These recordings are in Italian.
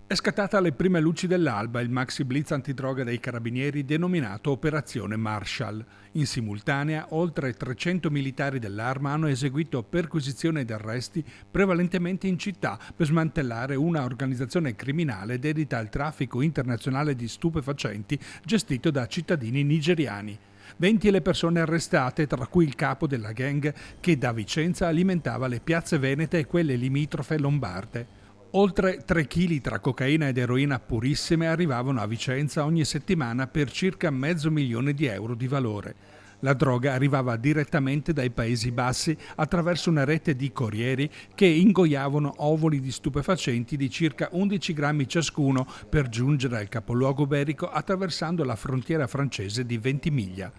È scattata alle prime luci dell'alba il maxi blitz antidroga dei carabinieri denominato Operazione Marshall. In simultanea, oltre 300 militari dell'Arma hanno eseguito perquisizioni ed arresti prevalentemente in città per smantellare una organizzazione criminale dedita al traffico internazionale di stupefacenti gestito da cittadini nigeriani. 20 le persone arrestate, tra cui il capo della gang che da Vicenza alimentava le piazze venete e quelle limitrofe lombarde. Oltre 3 kg tra cocaina ed eroina purissime arrivavano a Vicenza ogni settimana per circa $500.000 di valore. La droga arrivava direttamente dai Paesi Bassi attraverso una rete di corrieri che ingoiavano ovuli di stupefacenti di circa 11 grammi ciascuno per giungere al capoluogo iberico attraversando la frontiera francese di Ventimiglia.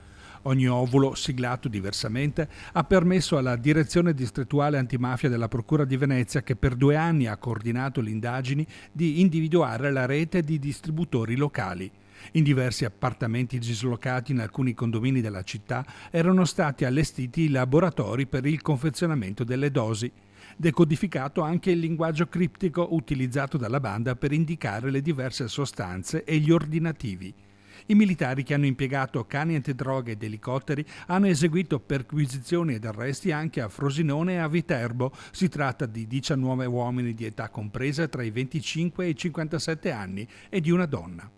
Ogni ovulo, siglato diversamente, ha permesso alla Direzione Distrettuale Antimafia della Procura di Venezia, che per 2 anni ha coordinato le indagini, di individuare la rete di distributori locali. In diversi appartamenti dislocati in alcuni condomini della città erano stati allestiti i laboratori per il confezionamento delle dosi. Decodificato anche il linguaggio criptico utilizzato dalla banda per indicare le diverse sostanze e gli ordinativi. I militari, che hanno impiegato cani antidroga ed elicotteri, hanno eseguito perquisizioni ed arresti anche a Frosinone e a Viterbo. Si tratta di 19 uomini di età compresa tra i 25 e i 57 anni e di una donna.